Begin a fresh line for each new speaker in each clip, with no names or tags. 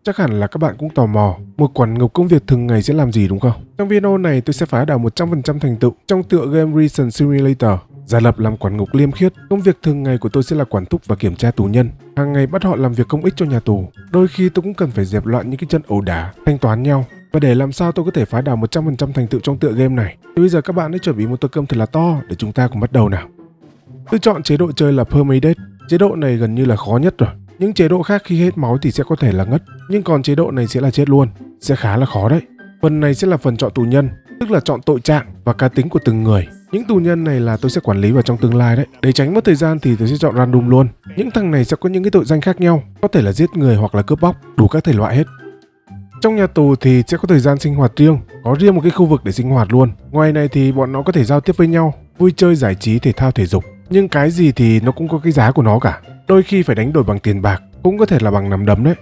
Chắc hẳn là các bạn cũng tò mò một quản ngục công việc thường ngày sẽ làm gì đúng không? Trong video này tôi sẽ phá đảo 100% thành tựu trong tựa game Prison Simulator. Giả lập làm quản ngục liêm khiết, công việc thường ngày của tôi sẽ là quản thúc và kiểm tra tù nhân. Hàng ngày bắt họ làm việc công ích cho nhà tù. Đôi khi tôi cũng cần phải dẹp loạn những cái chân ẩu đả, thanh toán nhau. Và để làm sao tôi có thể phá đảo 100% thành tựu trong tựa game này, thì bây giờ các bạn hãy chuẩn bị một tô cơm thật là to để chúng ta cùng bắt đầu nào. Tôi chọn chế độ chơi là Permadeath. Chế độ này gần như là khó nhất rồi. Những chế độ khác khi hết máu thì sẽ có thể là ngất, nhưng còn chế độ này sẽ là chết luôn, sẽ khá là khó đấy. Phần này sẽ là phần chọn tù nhân, tức là chọn tội trạng và cá tính của từng người. Những tù nhân này là tôi sẽ quản lý vào trong tương lai đấy. Để tránh mất thời gian thì tôi sẽ chọn random luôn. Những thằng này sẽ có những cái tội danh khác nhau, có thể là giết người hoặc là cướp bóc, đủ các thể loại hết. Trong nhà tù thì sẽ có thời gian sinh hoạt riêng, có riêng một cái khu vực để sinh hoạt luôn. Ngoài này thì bọn nó có thể giao tiếp với nhau, vui chơi giải trí, thể thao thể dục. Nhưng cái gì thì nó cũng có cái giá của nó cả. Đôi khi phải đánh đổi bằng tiền bạc, cũng có thể là bằng nắm đấm đấy.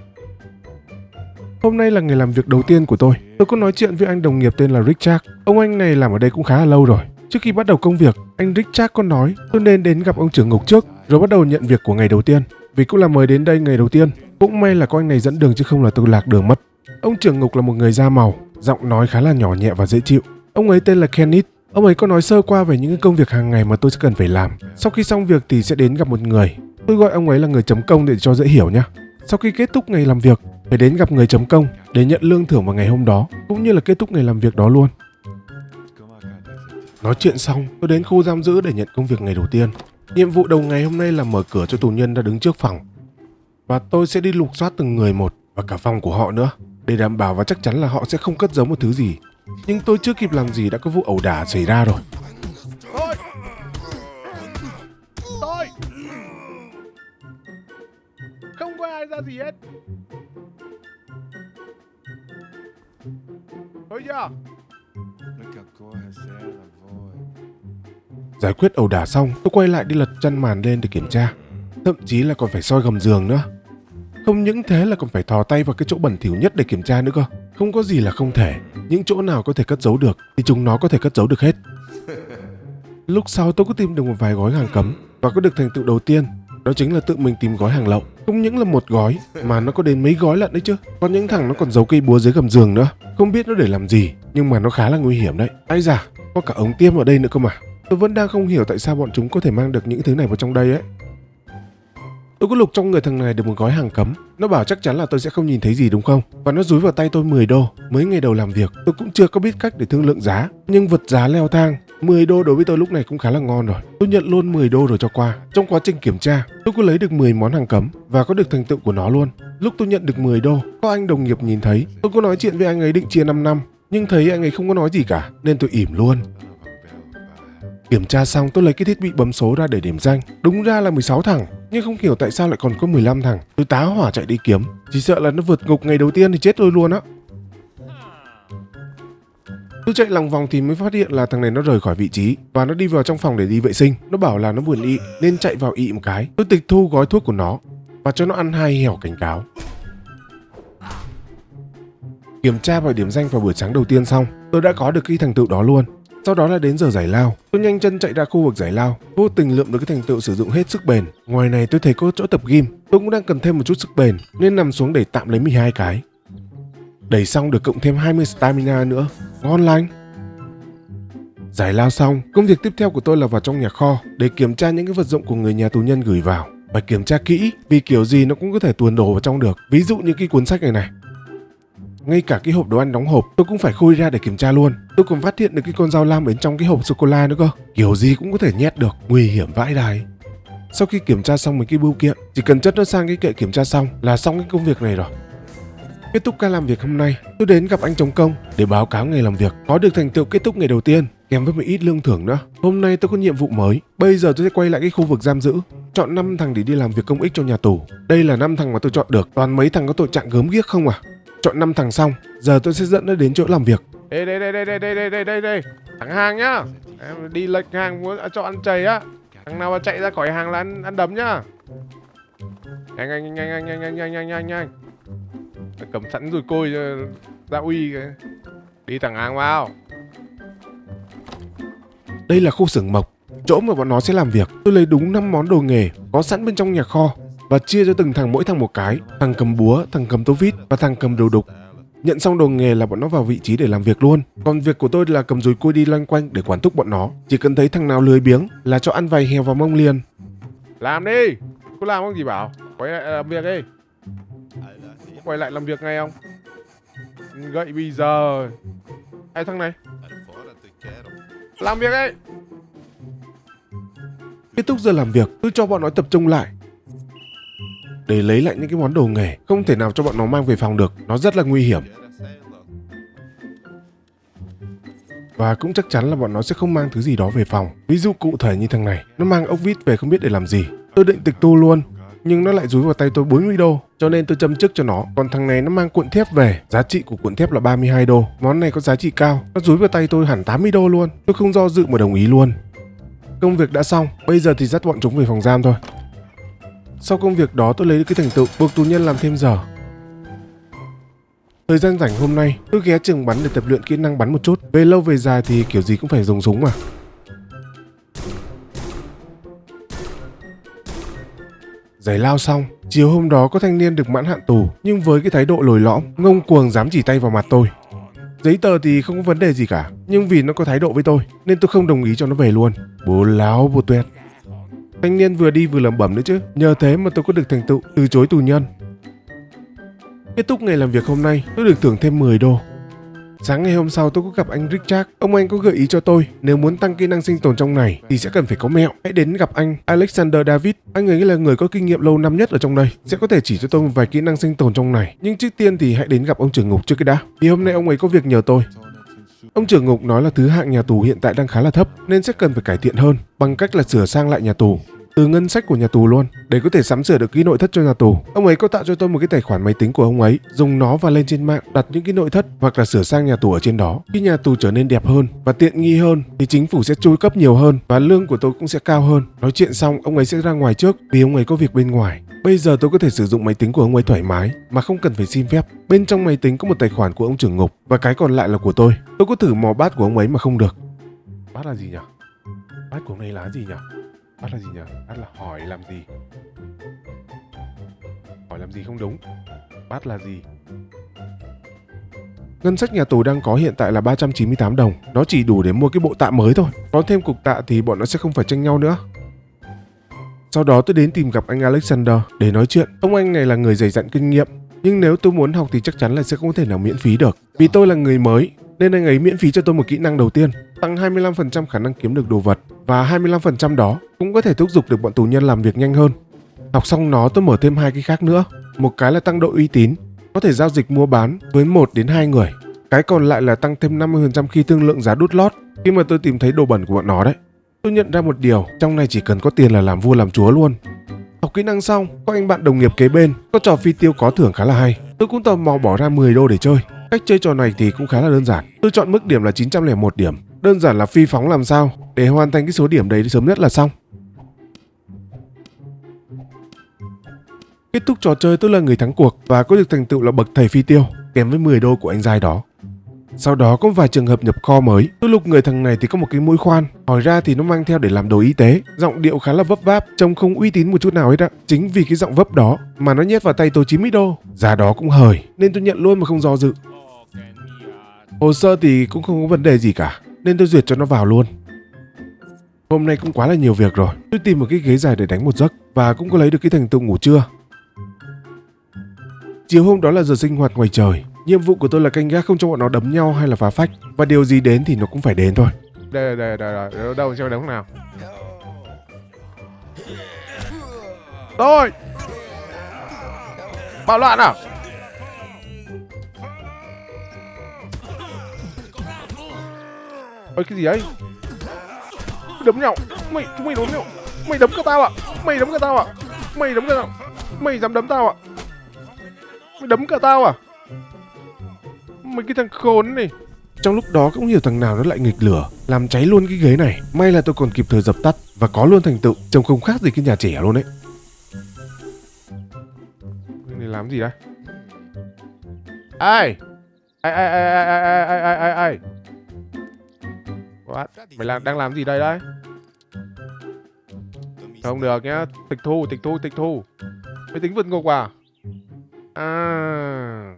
Hôm nay là ngày làm việc đầu tiên của tôi. Tôi có nói chuyện với anh đồng nghiệp tên là Richard. Ông anh này làm ở đây cũng khá là lâu rồi. Trước khi bắt đầu công việc, anh Richard có nói tôi nên đến gặp ông trưởng ngục trước, rồi bắt đầu nhận việc của ngày đầu tiên. Vì cũng là mới đến đây ngày đầu tiên. Cũng may là có anh này dẫn đường chứ không là tôi lạc đường mất. Ông trưởng ngục là một người da màu, giọng nói khá là nhỏ nhẹ và dễ chịu. Ông ấy tên là Kenneth. Ông ấy có nói sơ qua về những công việc hàng ngày mà tôi sẽ cần phải làm. Sau khi xong việc thì sẽ đến gặp một người. Tôi gọi ông ấy là người chấm công để cho dễ hiểu nhé. Sau khi kết thúc ngày làm việc, phải đến gặp người chấm công để nhận lương thưởng vào ngày hôm đó, cũng như là kết thúc ngày làm việc đó luôn. Nói chuyện xong, tôi đến khu giam giữ để nhận công việc ngày đầu tiên. Nhiệm vụ đầu ngày hôm nay là mở cửa cho tù nhân ra đứng trước phòng. Và tôi sẽ đi lục soát từng người một và cả phòng của họ nữa, để đảm bảo và chắc chắn là họ sẽ không cất giấu một thứ gì. Nhưng tôi chưa kịp làm gì đã có vụ ẩu đả xảy ra rồi. Tôi không có ai ra gì hết. Thôi chưa? Giải quyết ẩu đả xong, tôi quay lại đi lật chăn màn lên để kiểm tra. Thậm chí là còn phải soi gầm giường nữa. Không những thế là còn phải thò tay vào cái chỗ bẩn thỉu nhất để kiểm tra nữa cơ. Không có gì là không thể. Những chỗ nào có thể cất giấu được thì chúng nó có thể cất giấu được hết. Lúc sau tôi có tìm được một vài gói hàng cấm và có được thành tựu đầu tiên. Đó chính là tự mình tìm gói hàng lậu. Không những là một gói mà nó có đến mấy gói lận đấy chứ. Còn những thằng nó còn giấu cây búa dưới gầm giường nữa. Không biết nó để làm gì, nhưng mà nó khá là nguy hiểm đấy. Ái da, có cả ống tiêm ở đây nữa cơ mà. Tôi vẫn đang không hiểu tại sao bọn chúng có thể mang được những thứ này vào trong đây ấy. Tôi có lục trong người thằng này được một gói hàng cấm. Nó bảo chắc chắn là tôi sẽ không nhìn thấy gì đúng không? Và nó dúi vào tay tôi 10 đô. Mới ngày đầu làm việc, tôi cũng chưa có biết cách để thương lượng giá. Nhưng vật giá leo thang, 10 đô đối với tôi lúc này cũng khá là ngon rồi. Tôi nhận luôn 10 đô rồi cho qua. Trong quá trình kiểm tra, tôi có lấy được 10 món hàng cấm và có được thành tựu của nó luôn. Lúc tôi nhận được 10 đô, có anh đồng nghiệp nhìn thấy. Tôi có nói chuyện với anh ấy định chia 5 năm. Nhưng thấy anh ấy không có nói gì cả, nên tôi ỉm luôn. Kiểm tra xong tôi lấy cái thiết bị bấm số ra để điểm danh. Đúng ra là 16 thằng, nhưng không hiểu tại sao lại còn có 15 thằng. Tôi tá hỏa chạy đi kiếm, chỉ sợ là nó vượt ngục ngày đầu tiên thì chết tôi luôn á. Tôi chạy lòng vòng thì mới phát hiện là thằng này nó rời khỏi vị trí và nó đi vào trong phòng để đi vệ sinh. Nó bảo là nó buồn ị nên chạy vào ị một cái. Tôi tịch thu gói thuốc của nó và cho nó ăn 2 hẻo cảnh cáo. Kiểm tra và điểm danh vào buổi sáng đầu tiên xong, tôi đã có được cái thành tựu đó luôn. Sau đó là đến giờ giải lao. Tôi nhanh chân chạy ra khu vực giải lao, vô tình lượm được cái thành tựu sử dụng hết sức bền. Ngoài này tôi thấy có chỗ tập gym, tôi cũng đang cần thêm một chút sức bền nên nằm xuống đẩy tạm lấy 12 cái. Đẩy xong được cộng thêm 20 stamina nữa, ngon lành. Giải lao xong, công việc tiếp theo của tôi là vào trong nhà kho để kiểm tra những cái vật dụng của người nhà tù nhân gửi vào. Phải kiểm tra kỹ vì kiểu gì nó cũng có thể tuồn đồ vào trong được. Ví dụ như cái cuốn sách này này. Ngay cả cái hộp đồ ăn đóng hộp tôi cũng phải khui ra để kiểm tra luôn. Tôi còn phát hiện được cái con dao lam bên trong cái hộp sô cô la nữa cơ. Kiểu gì cũng có thể nhét được, nguy hiểm vãi đài. Sau khi kiểm tra xong mấy cái bưu kiện, chỉ cần chất nó sang cái kệ kiểm tra xong là xong cái công việc này rồi. Kết thúc ca làm việc hôm nay, tôi đến gặp anh chồng công để báo cáo ngày làm việc, có được thành tựu kết thúc ngày đầu tiên, kèm với một ít lương thưởng nữa. Hôm nay tôi có nhiệm vụ mới, bây giờ tôi sẽ quay lại cái khu vực giam giữ, chọn 5 thằng để đi làm việc công ích cho nhà tù. Đây là 5 thằng mà tôi chọn được, toàn mấy thằng có tội trạng gớm ghiếc không à. Chọn 5 thằng xong, giờ tôi sẽ dẫn nó đến chỗ làm việc. Đây, thằng hàng nhá. Em đi lệch hàng muốn cho ăn chày á. Thằng nào mà chạy ra khỏi hàng là ăn đấm nhá. Nhanh. Cầm sẵn rồi côi ra uy. Đi thằng hàng vào. Đây là khu xưởng mộc, chỗ mà bọn nó sẽ làm việc. Tôi lấy đúng 5 món đồ nghề có sẵn bên trong nhà kho và chia cho từng thằng mỗi thằng một cái. Thằng cầm búa, thằng cầm tô vít và thằng cầm đồ đục. Nhận xong đồ nghề là bọn nó vào vị trí để làm việc luôn. Còn việc của tôi là cầm dùi cui đi loanh quanh để quản thúc bọn nó. Chỉ cần thấy thằng nào lười biếng là cho ăn vài heo vào mông liền. Làm đi, có làm không gì bảo. Quay lại làm việc đi. Quay lại làm việc ngay không? Gậy bây giờ. Ai thằng này? Làm việc ấy. Kết thúc giờ làm việc, tôi cho bọn nó tập trung lại để lấy lại những cái món đồ nghề. Không thể nào cho bọn nó mang về phòng được, nó rất là nguy hiểm. Và cũng chắc chắn là bọn nó sẽ không mang thứ gì đó về phòng. Ví dụ cụ thể như thằng này, nó mang ốc vít về không biết để làm gì. Tôi định tịch thu luôn, nhưng nó lại dúi vào tay tôi 40 đô, cho nên tôi châm chước cho nó. Còn thằng này nó mang cuộn thép về, giá trị của cuộn thép là 32 đô. Món này có giá trị cao, nó dúi vào tay tôi hẳn 80 đô luôn. Tôi không do dự mà đồng ý luôn. Công việc đã xong, bây giờ thì dắt bọn chúng về phòng giam thôi. Sau công việc đó tôi lấy được cái thành tựu buộc tù nhân làm thêm giờ. Thời gian rảnh hôm nay, tôi ghé trường bắn để tập luyện kỹ năng bắn một chút. Về lâu về dài thì kiểu gì cũng phải dùng súng mà. Giải lao xong, chiều hôm đó có thanh niên được mãn hạn tù, nhưng với cái thái độ lồi lõm, ngông cuồng dám chỉ tay vào mặt tôi. Giấy tờ thì không có vấn đề gì cả, nhưng vì nó có thái độ với tôi nên tôi không đồng ý cho nó về luôn. Bố láo bố tuét. Thanh niên vừa đi vừa lẩm bẩm nữa chứ, nhờ thế mà tôi có được thành tựu từ chối tù nhân. Kết thúc ngày làm việc hôm nay, tôi được thưởng thêm 10 đô. Sáng ngày hôm sau tôi có gặp anh Richard. Ông anh có gợi ý cho tôi nếu muốn tăng kỹ năng sinh tồn trong này thì sẽ cần phải có mẹo. Hãy đến gặp anh Alexander David. Anh ấy là người có kinh nghiệm lâu năm nhất ở trong đây, sẽ có thể chỉ cho tôi một vài kỹ năng sinh tồn trong này. Nhưng trước tiên thì hãy đến gặp ông trưởng ngục trước cái đã, vì hôm nay ông ấy có việc nhờ tôi. Ông trưởng ngục nói là thứ hạng nhà tù hiện tại đang khá là thấp nên sẽ cần phải cải thiện hơn bằng cách là sửa sang lại nhà tù từ ngân sách của nhà tù luôn để có thể sắm sửa được cái nội thất cho nhà tù. Ông ấy có tạo cho tôi một cái tài khoản máy tính của ông ấy, dùng nó và lên trên mạng đặt những cái nội thất hoặc là sửa sang nhà tù ở trên đó. Khi nhà tù trở nên đẹp hơn và tiện nghi hơn thì chính phủ sẽ chu cấp nhiều hơn và lương của tôi cũng sẽ cao hơn. Nói chuyện xong ông ấy sẽ ra ngoài trước vì ông ấy có việc bên ngoài. Bây giờ tôi có thể sử dụng máy tính của ông ấy thoải mái mà không cần phải xin phép. Bên trong máy tính có một tài khoản của ông trưởng ngục và cái còn lại là của tôi. Tôi có thử mò bát của ông ấy mà không được. Bát là gì nhỉ? Bát của ông ấy là gì nhỉ? Bát là gì nhỉ? Bát là hỏi làm gì? Hỏi làm gì không đúng. Bát là gì? Ngân sách nhà tù đang có hiện tại là 398 đồng. Nó chỉ đủ để mua cái bộ tạ mới thôi. Có thêm cục tạ thì bọn nó sẽ không phải tranh nhau nữa. Sau đó tôi đến tìm gặp anh Alexander để nói chuyện. Ông anh này là người dày dặn kinh nghiệm, nhưng nếu tôi muốn học thì chắc chắn là sẽ không thể nào miễn phí được. Vì tôi là người mới nên anh ấy miễn phí cho tôi một kỹ năng đầu tiên, tăng 25% khả năng kiếm được đồ vật, và 25% đó cũng có thể thúc giục được bọn tù nhân làm việc nhanh hơn. Học xong nó tôi mở thêm hai cái khác nữa. Một cái là tăng độ uy tín, có thể giao dịch mua bán với 1 đến 2 người. Cái còn lại là tăng thêm 50% khi thương lượng giá đút lót khi mà tôi tìm thấy đồ bẩn của bọn nó đấy. Tôi nhận ra một điều, trong này chỉ cần có tiền là làm vua làm chúa luôn. Học kỹ năng xong, có anh bạn đồng nghiệp kế bên có trò phi tiêu có thưởng khá là hay. Tôi cũng tò mò bỏ ra 10 đô để chơi. Cách chơi trò này thì cũng khá là đơn giản. Tôi chọn mức điểm là 901 điểm. Đơn giản là phi phóng làm sao để hoàn thành cái số điểm đấy sớm nhất là xong. Kết thúc trò chơi tôi là người thắng cuộc và có được thành tựu là bậc thầy phi tiêu kèm với 10 đô của anh giai đó. Sau đó có vài trường hợp nhập kho mới. Tôi lục người thằng này thì có một cái mũi khoan, hỏi ra thì nó mang theo để làm đồ y tế. Giọng điệu khá là vấp váp, trông không uy tín một chút nào hết ạ. Chính vì cái giọng vấp đó mà nó nhét vào tay tôi 90 đô. Giá đó cũng hời nên tôi nhận luôn mà không do dự. Hồ sơ thì cũng không có vấn đề gì cả nên tôi duyệt cho nó vào luôn. Hôm nay cũng quá là nhiều việc rồi. Tôi tìm một cái ghế dài để đánh một giấc và cũng có lấy được cái thành tựu ngủ trưa. Chiều hôm đó là giờ sinh hoạt ngoài trời. Nhiệm vụ của tôi là canh gác không cho bọn nó đấm nhau hay là phá phách, và điều gì đến thì nó cũng phải đến thôi. Đây đâu cho đấm nào. Thôi. Bạo loạn à? Ôi cái gì ấy? Đấm nhau. Chúng mày đấm nhau. Mày đấm cả tao à? Mày đấm cả tao à? Mày đấm cả tao. Mày dám đấm tao à? Mày đấm cả tao à? Mấy cái thằng khốn này. Trong lúc đó cũng hiểu thằng nào nó lại nghịch lửa làm cháy luôn cái ghế này. May là tôi còn kịp thời dập tắt và có luôn thành tựu, trông không khác gì cái nhà trẻ luôn đấy. Này làm gì đây? Ai? Ai? What? Mày đang làm gì đây đấy? Không được nhá, tịch thu. Mày tính vượt ngục à? À,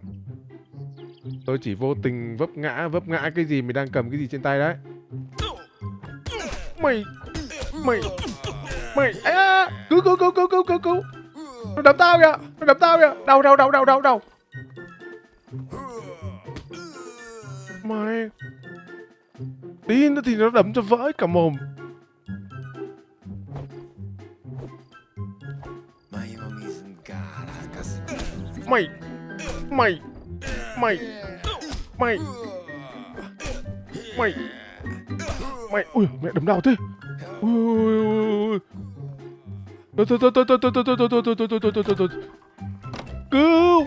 tôi chỉ vô tình vấp ngã cái gì, mày đang cầm cái gì trên tay đấy? Mày mày mày cứu. Nó đấm tao kìa. Đau. Mày tí nữa thì nó đấm cho vỡ cả mồm. Mày ui mẹ đấm đau thế. Ui. Thôi. Cứu.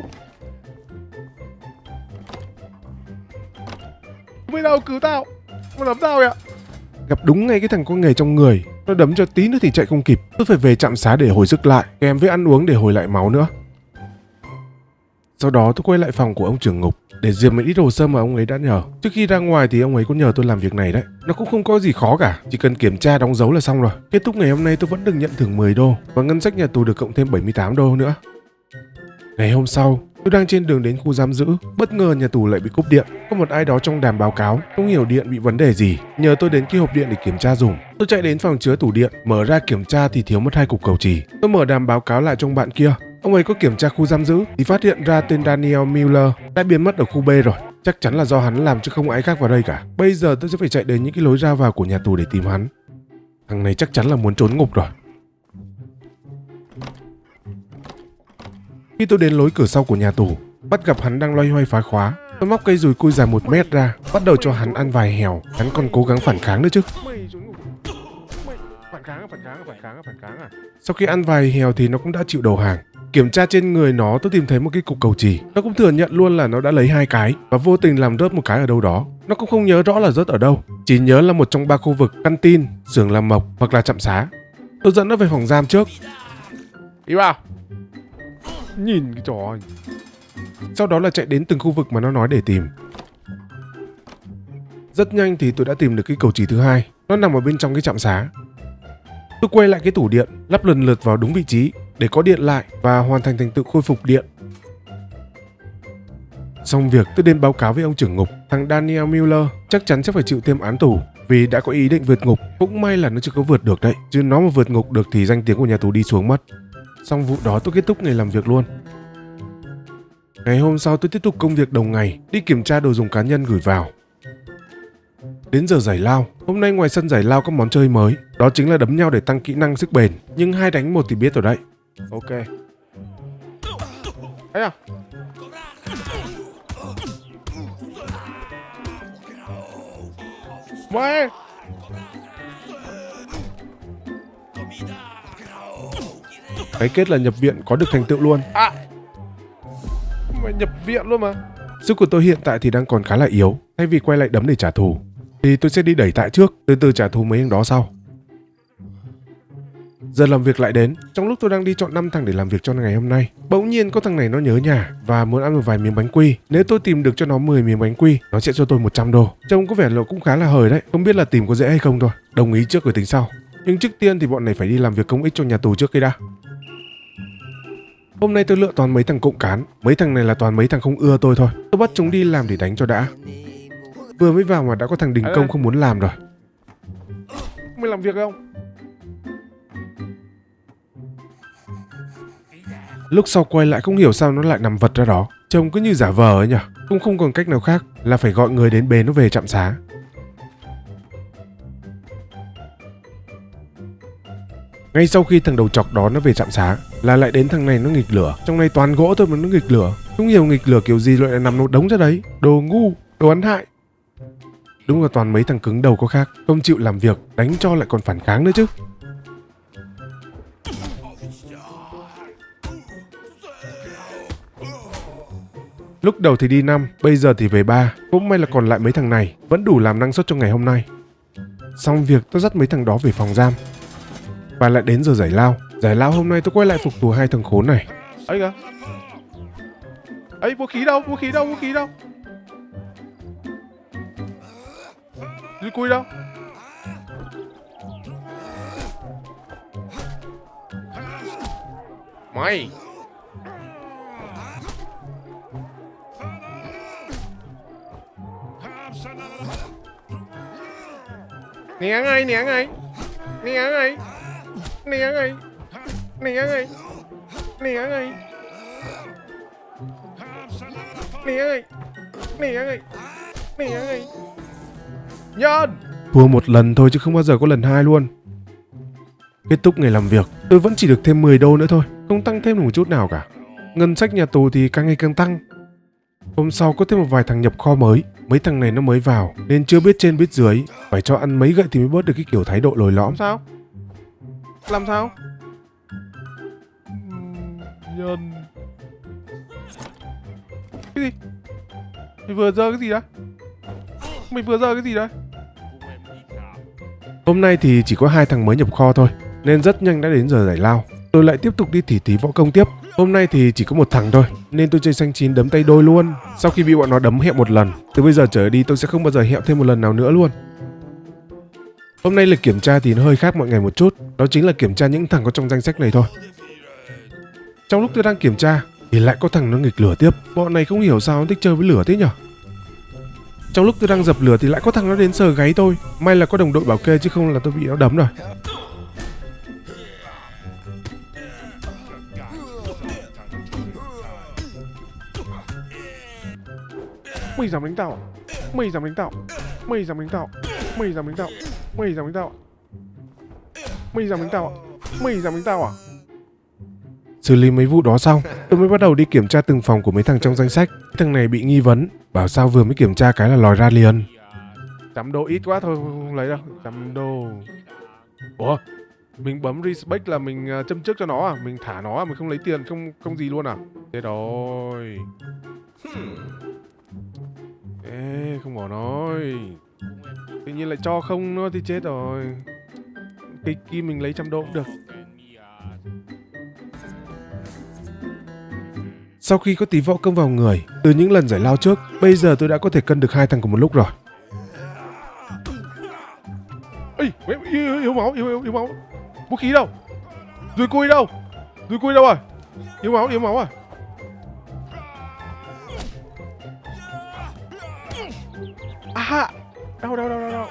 Mày đâu cứu tao. Nó đấm tao kìa. Gặp đúng ngay cái thằng có nghề trong người. Nó đấm cho tí nữa thì chạy không kịp. Tôi phải về trạm xá để hồi sức lại, kèm với ăn uống để hồi lại máu nữa. Sau đó tôi quay lại phòng của ông trưởng ngục để duyệt một ít hồ sơ mà ông ấy đã nhờ. Trước khi ra ngoài thì ông ấy có nhờ tôi làm việc này đấy. Nó cũng không có gì khó cả, chỉ cần kiểm tra đóng dấu là xong rồi. Kết thúc ngày hôm nay tôi vẫn được nhận thưởng 10 đô và ngân sách nhà tù được cộng thêm 78 đô nữa. Ngày hôm sau, tôi đang trên đường đến khu giam giữ, bất ngờ nhà tù lại bị cúp điện. Có một ai đó trong đàm báo cáo, không hiểu điện bị vấn đề gì, nhờ tôi đến cái hộp điện để kiểm tra dùm. Tôi chạy đến phòng chứa tủ điện, mở ra kiểm tra thì thiếu mất 2 cục cầu chì. Tôi mở đàm báo cáo lại cho ông bạn kia. Ông ấy có kiểm tra khu giam giữ thì phát hiện ra tên Daniel Miller đã biến mất ở khu B rồi. Chắc chắn là do hắn làm chứ không ai khác vào đây cả. Bây giờ tôi sẽ phải chạy đến những cái lối ra vào của nhà tù để tìm hắn. Thằng này chắc chắn là muốn trốn ngục rồi. Khi tôi đến lối cửa sau của nhà tù, bắt gặp hắn đang loay hoay phá khóa. Tôi móc cây dùi cui dài 1 mét ra, bắt đầu cho hắn ăn vài hèo. Hắn còn cố gắng phản kháng nữa chứ. Phản kháng à? Sau khi ăn vài hèo thì nó cũng đã chịu đầu hàng. Kiểm tra trên người nó, tôi tìm thấy một cái cục cầu chì. Nó cũng thừa nhận luôn là nó đã lấy 2 cái và vô tình làm rớt một cái ở đâu đó. Nó cũng không nhớ rõ là rớt ở đâu, chỉ nhớ là một trong 3 khu vực: căn tin, xưởng làm mộc hoặc là trạm xá. Tôi dẫn nó về phòng giam trước. Đi vào. Nhìn cái trò. Sau đó là chạy đến từng khu vực mà nó nói để tìm. Rất nhanh thì tôi đã tìm được cái cầu chì thứ 2. Nó nằm ở bên trong cái trạm xá. Tôi quay lại cái tủ điện, lắp lần lượt vào đúng vị trí để có điện lại và hoàn thành thành tựu khôi phục điện. Xong việc, tôi đến báo cáo với ông trưởng ngục. Thằng Daniel Miller chắc chắn sẽ phải chịu thêm án tù vì đã có ý định vượt ngục. Cũng may là nó chưa có vượt được đấy, chứ nó mà vượt ngục được thì danh tiếng của nhà tù đi xuống mất. Xong vụ đó tôi kết thúc ngày làm việc luôn. Ngày hôm sau tôi tiếp tục công việc đầu ngày, đi kiểm tra đồ dùng cá nhân gửi vào. Đến giờ giải lao, hôm nay ngoài sân giải lao có món chơi mới, đó chính là đấm nhau để tăng kỹ năng sức bền, nhưng 2 đánh 1 thì biết rồi đấy. Ok. Ấy à? Mày! Cái kết là nhập viện có được thành tựu luôn. À! Mày nhập viện luôn mà. Sức của tôi hiện tại thì đang còn khá là yếu. Thay vì quay lại đấm để trả thù thì tôi sẽ đi đẩy tại trước, từ từ trả thù mấy anh đó sau. Giờ làm việc lại đến. Trong lúc tôi đang đi chọn 5 thằng để làm việc cho ngày hôm nay, bỗng nhiên có thằng này nó nhớ nhà và muốn ăn một vài miếng bánh quy. Nếu tôi tìm được cho nó 10 miếng bánh quy, nó sẽ cho tôi 100 đô. Trông có vẻ là cũng khá là hời đấy. Không biết là tìm có dễ hay không thôi. Đồng ý trước rồi tính sau. Nhưng trước tiên thì bọn này phải đi làm việc công ích cho nhà tù trước cái đã. Hôm nay tôi lựa toàn mấy thằng cộng cán. Mấy thằng này là toàn mấy thằng không ưa tôi thôi. Tôi bắt chúng đi làm để đánh cho đã. Vừa mới vào mà đã có thằng đình công không muốn làm rồi. Mày làm việc không? Lúc sau quay lại không hiểu sao nó lại nằm vật ra đó. Trông cứ như giả vờ ấy nhỉ. Cũng không còn cách nào khác là phải gọi người đến bế nó về trạm xá. Ngay sau khi thằng đầu chọc đó nó về trạm xá là lại đến thằng này nó nghịch lửa. Trong này toàn gỗ thôi mà nó nghịch lửa. Không hiểu nghịch lửa kiểu gì lại nằm nó đống ra đấy. Đồ ngu, đồ ăn hại. Đúng là toàn mấy thằng cứng đầu có khác. Không chịu làm việc, đánh cho lại còn phản kháng nữa chứ. Lúc đầu thì đi 5, bây giờ thì về 3. Cũng may là còn lại mấy thằng này, vẫn đủ làm năng suất cho ngày hôm nay. Xong việc tôi dắt mấy thằng đó về phòng giam. Và lại đến giờ giải lao. Giải lao hôm nay tôi quay lại phục tù 2 thằng khốn này. Ấy kìa. Ấy vũ khí đâu? Dùi cui đâu? Mày Né ngay, né ngay. Né ngay. Né ngay. Né ngay. Né ngay. Né ngay. Né ngay. Né ngay. Nhân. Thua một lần thôi chứ không bao giờ có lần hai luôn. Kết thúc ngày làm việc, tôi vẫn chỉ được thêm 10 đô nữa thôi, không tăng thêm được một chút nào cả. Ngân sách nhà tù thì càng ngày càng tăng. Hôm sau có thêm một vài thằng nhập kho mới. Mấy thằng này nó mới vào nên chưa biết trên biết dưới, phải cho ăn mấy gậy thì mới bớt được cái kiểu thái độ lồi lõm. Sao? Làm sao? Nhân. Cái gì? Mày vừa giơ cái gì đó? Mày vừa giơ cái gì đấy? Hôm nay thì chỉ có 2 thằng mới nhập kho thôi, nên rất nhanh đã đến giờ giải lao. Tôi lại tiếp tục đi tỉ thí võ công tiếp. Hôm nay thì chỉ có một thằng thôi, nên tôi chơi xanh chín đấm tay đôi luôn. Sau khi bị bọn nó đấm hẹo một lần, từ bây giờ trở đi tôi sẽ không bao giờ hẹo thêm một lần nào nữa luôn. Hôm nay lịch kiểm tra thì nó hơi khác mọi ngày một chút, đó chính là kiểm tra những thằng có trong danh sách này thôi. Trong lúc tôi đang kiểm tra thì lại có thằng nó nghịch lửa tiếp. Bọn này không hiểu sao nó thích chơi với lửa thế nhở. Trong lúc tôi đang dập lửa thì lại có thằng nó đến sờ gáy tôi. May là có đồng đội bảo kê chứ không là tôi bị nó đấm rồi. Mày dám đánh tao à? Mày dám đánh tao? Mày dám đánh tao? Mày dám đánh tao? Mày dám đánh tao? Mày dám đánh tao à? Mày dám đánh tao à? Xử lý mấy vụ đó xong, tôi mới bắt đầu đi kiểm tra từng phòng của mấy thằng trong danh sách. Thằng này bị nghi vấn, bảo sao vừa mới kiểm tra cái là lòi ra liền. 100 đô ít quá thôi, không lấy đâu. 100 đô. Ủa? Mình bấm respect là mình châm trước cho nó à? Mình thả nó à? Mình không lấy tiền, không gì luôn à? Thế rồi. Ê, không bỏ nói. Tự nhiên lại cho không nữa thì chết rồi. Cái kim mình lấy 100 đô cũng được. Sau khi có tí võ công vào người, từ những lần giải lao trước, bây giờ tôi đã có thể cân được 2 thằng cùng một lúc rồi. Ê, yếu máu, yếu máu. Vũ khí đâu? Dùi cui đâu? Dùi cui đâu rồi? Yếu máu à? À, đau.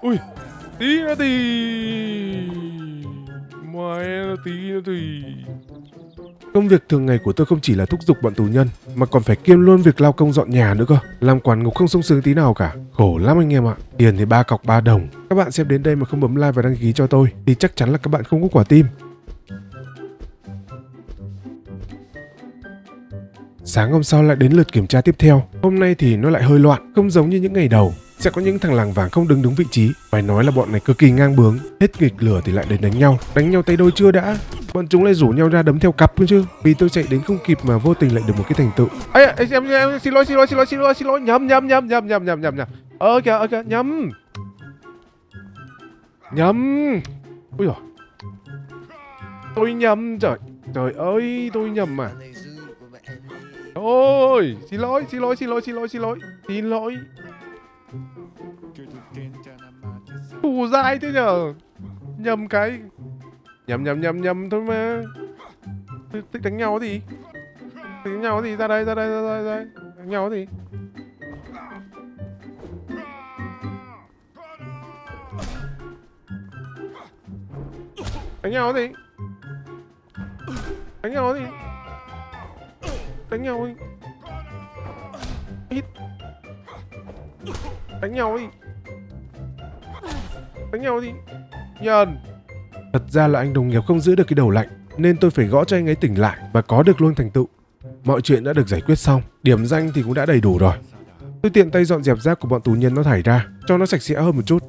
Ui, tí nữa thì... tí nữa thì... Công việc thường ngày của tôi không chỉ là thúc giục bọn tù nhân, mà còn phải kiêm luôn việc lao công dọn nhà nữa cơ. Làm quản ngục không sung sướng tí nào cả. Khổ lắm anh em ạ. Tiền thì 3 cọc 3 đồng. Các bạn xem đến đây mà không bấm like và đăng ký cho tôi thì chắc chắn là các bạn không có quả tim. Sáng hôm sau lại đến lượt kiểm tra tiếp theo. Hôm nay thì nó lại hơi loạn, không giống như những ngày đầu. Sẽ có những thằng làng vàng không đứng đúng vị trí. Phải nói là bọn này cực kỳ ngang bướng. Hết nghịch lửa thì lại đến đánh nhau tay đôi chưa đã. Bọn chúng lại rủ nhau ra đấm theo cặp luôn chứ. Vì tôi chạy đến không kịp mà vô tình lại được một cái thành tựu. Ê, em xin lỗi. Nhầm. Kìa, nhầm. Ui giời. Tôi nhầm, trời ơi, tôi nhầm mà. Ôi, xin lỗi. Thù dai thế nhờ. Nhầm cái. Nhầm thôi mà. Thích đánh nhau gì? Ra đây. Đánh nhau gì? Đánh nhau gì? Ít. Đánh nhau đi. Nhân. Thật ra là anh đồng nghiệp không giữ được cái đầu lạnh, nên tôi phải gõ cho anh ấy tỉnh lại và có được luôn thành tựu. Mọi chuyện đã được giải quyết xong, điểm danh thì cũng đã đầy đủ rồi. Tôi tiện tay dọn dẹp rác của bọn tù nhân nó thải ra, cho nó sạch sẽ hơn một chút.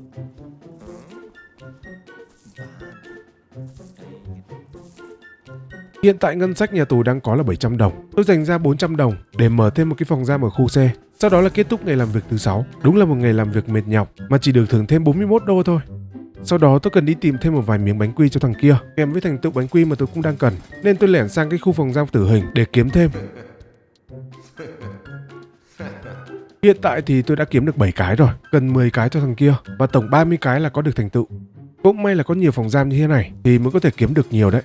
Hiện tại ngân sách nhà tù đang có là 700 đồng. Tôi dành ra 400 đồng để mở thêm một cái phòng giam ở khu C. Sau đó là kết thúc ngày làm việc thứ 6. Đúng là một ngày làm việc mệt nhọc mà chỉ được thưởng thêm 41 đô thôi. Sau đó tôi cần đi tìm thêm một vài miếng bánh quy cho thằng kia, kèm với thành tựu bánh quy mà tôi cũng đang cần. Nên tôi lẻn sang cái khu phòng giam tử hình để kiếm thêm. Hiện tại thì tôi đã kiếm được 7 cái rồi, cần 10 cái cho thằng kia và tổng 30 cái là có được thành tựu. Cũng may là có nhiều phòng giam như thế này thì mới có thể kiếm được nhiều đấy.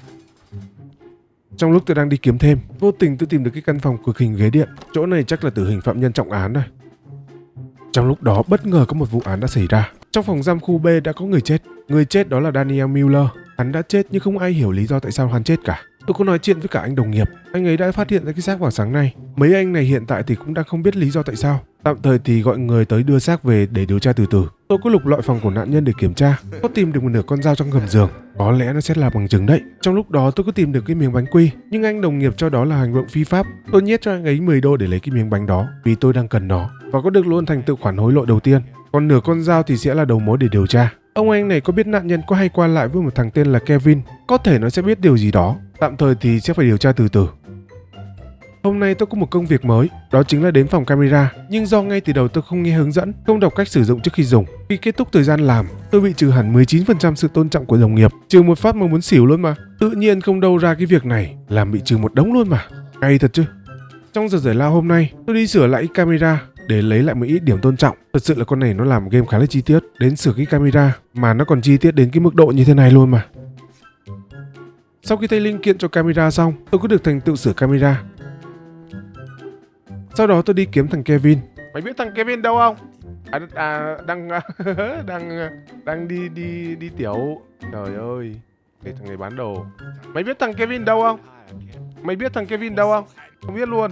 Trong lúc tôi đang đi kiếm thêm, vô tình tôi tìm được cái căn phòng cực hình ghế điện. Chỗ này chắc là tử hình phạm nhân trọng án rồi. Trong lúc đó bất ngờ có một vụ án đã xảy ra. Trong phòng giam khu B đã có người chết. Người chết đó là Daniel Miller. Hắn đã chết nhưng không ai hiểu lý do tại sao hắn chết cả. Tôi có nói chuyện với cả anh đồng nghiệp. Anh ấy đã phát hiện ra cái xác vào sáng nay. Mấy anh này hiện tại thì cũng đang không biết lý do tại sao. Tạm thời thì gọi người tới đưa xác về để điều tra từ từ. Tôi có lục lọi phòng của nạn nhân để kiểm tra. Có tìm được một nửa con dao trong gầm giường. Có lẽ nó sẽ là bằng chứng đấy. Trong lúc đó tôi có tìm được cái miếng bánh quy, nhưng anh đồng nghiệp cho đó là hành động phi pháp. Tôi nhét cho anh ấy 10 đô để lấy cái miếng bánh đó vì tôi đang cần nó, và có được luôn thành tựu khoản hối lộ đầu tiên. Còn nửa con dao thì sẽ là đầu mối để điều tra. Ông anh này có biết nạn nhân có hay qua lại với một thằng tên là Kevin. Có thể nó sẽ biết điều gì đó. Tạm thời thì sẽ phải điều tra từ từ. Hôm nay tôi có một công việc mới, đó chính là đến phòng camera. Nhưng do ngay từ đầu tôi không nghe hướng dẫn, không đọc cách sử dụng trước khi dùng. Khi kết thúc thời gian làm, tôi bị trừ hẳn 19% sự tôn trọng của đồng nghiệp. Trừ một phát mà muốn xỉu luôn mà. Tự nhiên không đâu ra cái việc này, làm bị trừ một đống luôn mà. Hay thật chứ. Trong giờ giải lao hôm nay, tôi đi sửa lại camera để lấy lại một ít điểm tôn trọng. Thật sự là con này nó làm game khá là chi tiết. Đến sửa cái camera mà nó còn chi tiết đến cái mức độ như thế này luôn mà. Sau khi thay linh kiện cho camera xong, tôi có được thành tựu sửa camera. Sau đó tôi đi kiếm thằng Kevin. Mày biết thằng Kevin đâu không? Đang đi tiểu. Trời ơi, cái thằng này bán đồ. Mày biết thằng Kevin đâu không? Không biết luôn.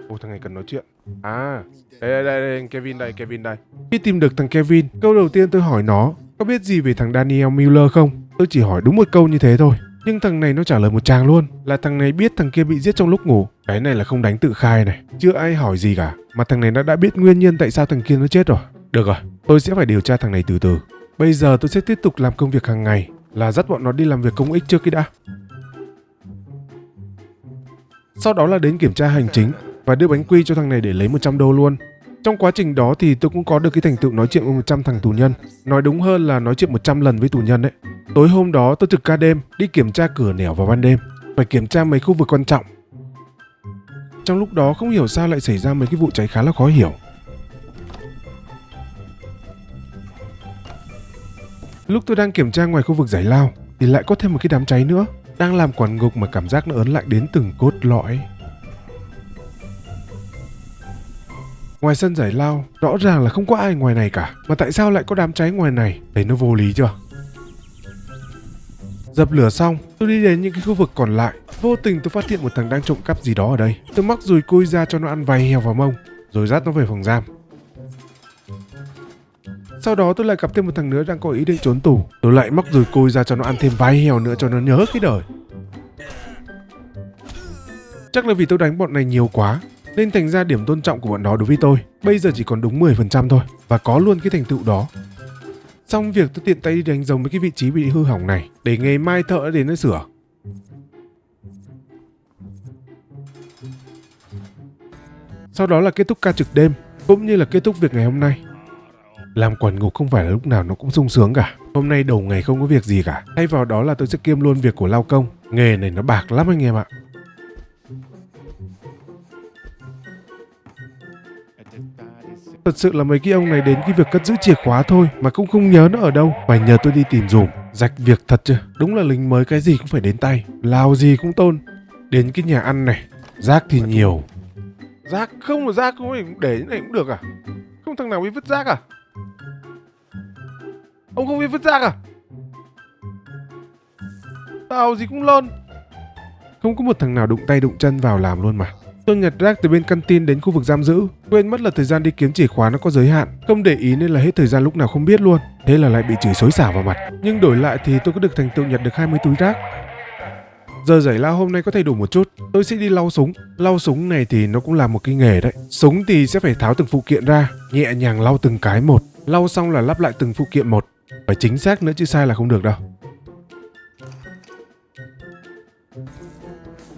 Ồ, thằng này cần nói chuyện. À, đây, Kevin đây. Khi tìm được thằng Kevin, câu đầu tiên tôi hỏi nó có biết gì về thằng Daniel Miller không? Tôi chỉ hỏi đúng một câu như thế thôi. Nhưng thằng này nó trả lời một tràng luôn, là thằng này biết thằng kia bị giết trong lúc ngủ. Cái này là không đánh tự khai này, chưa ai hỏi gì cả, mà thằng này đã biết nguyên nhân tại sao thằng kia nó chết rồi. Được rồi, tôi sẽ phải điều tra thằng này từ từ. Bây giờ tôi sẽ tiếp tục làm công việc hàng ngày, là dắt bọn nó đi làm việc công ích trước khi đã. Sau đó là đến kiểm tra hành chính và đưa bánh quy cho thằng này để lấy 100 đô luôn. Trong quá trình đó thì tôi cũng có được cái thành tựu nói chuyện với 100 thằng tù nhân. Nói đúng hơn là nói chuyện 100 lần với tù nhân đấy. Tối hôm đó tôi trực ca đêm, đi kiểm tra cửa nẻo vào ban đêm. Phải kiểm tra mấy khu vực quan trọng. Trong lúc đó không hiểu sao lại xảy ra mấy cái vụ cháy khá là khó hiểu. Lúc tôi đang kiểm tra ngoài khu vực giải lao thì lại có thêm một cái đám cháy nữa. Đang làm quản ngục mà cảm giác nó ớn lạnh đến từng cốt lõi. Ngoài sân giải lao, rõ ràng là không có ai ngoài này cả. Mà tại sao lại có đám cháy ngoài này? Thấy nó vô lý chưa? Dập lửa xong, tôi đi đến những cái khu vực còn lại. Vô tình tôi phát hiện một thằng đang trộm cắp gì đó ở đây. Tôi móc dùi cui ra cho nó ăn vài heo vào mông, rồi dắt nó về phòng giam. Sau đó tôi lại gặp thêm một thằng nữa đang có ý định trốn tù. Tôi lại móc dùi cui ra cho nó ăn thêm vài heo nữa cho nó nhớ cái đời. Chắc là vì tôi đánh bọn này nhiều quá, nên thành ra điểm tôn trọng của bọn nó đối với tôi bây giờ chỉ còn đúng 10% thôi, và có luôn cái thành tựu đó. Xong việc tôi tiện tay đi đánh dấu mấy cái vị trí bị hư hỏng này để ngày mai thợ đến nó sửa. Sau đó là kết thúc ca trực đêm, cũng như là kết thúc việc ngày hôm nay. Làm quản ngục không phải là lúc nào nó cũng sung sướng cả. Hôm nay đầu ngày không có việc gì cả, thay vào đó là tôi sẽ kiêm luôn việc của lao công. Nghề này nó bạc lắm anh em ạ. Thật sự là mấy cái ông này đến cái việc cất giữ chìa khóa thôi mà cũng không nhớ nó ở đâu, phải nhờ tôi đi tìm dùm. Rạch việc thật chứ. Đúng là lính mới cái gì cũng phải đến tay, lao gì cũng tôn. Đến cái nhà ăn này, rác thì nhiều. Rác không phải để như này cũng được à? Không thằng nào biết vứt rác à? Ông không biết vứt rác à? Tao gì cũng lon. Không có một thằng nào đụng tay đụng chân vào làm luôn mà. Tôi nhặt rác từ bên canteen đến khu vực giam giữ, quên mất là thời gian đi kiếm chìa khóa nó có giới hạn, không để ý nên là hết thời gian lúc nào không biết luôn. Thế là lại bị chửi xối xả vào mặt. Nhưng đổi lại thì tôi có được thành tựu nhặt được 20 túi rác. Giờ giải lao hôm nay có thay đổi một chút, tôi sẽ đi lau súng. Lau súng này thì nó cũng là một cái nghề đấy. Súng thì sẽ phải tháo từng phụ kiện ra, nhẹ nhàng lau từng cái một. Lau xong là lắp lại từng phụ kiện một. Phải chính xác nữa chứ sai là không được đâu.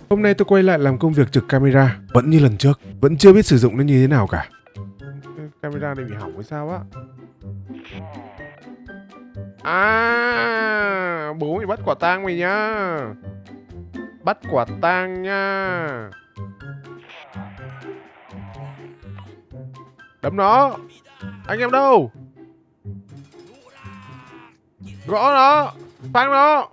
Hôm nay tôi quay lại làm công việc trực camera, vẫn như lần trước, vẫn chưa biết sử dụng nó như thế nào cả. Camera này bị hỏng hay sao á? À, bố mày bắt quả tang mày nhá. Bắt quả tang nha. Đấm nó. Anh em đâu? Gõ nó. Phang nó.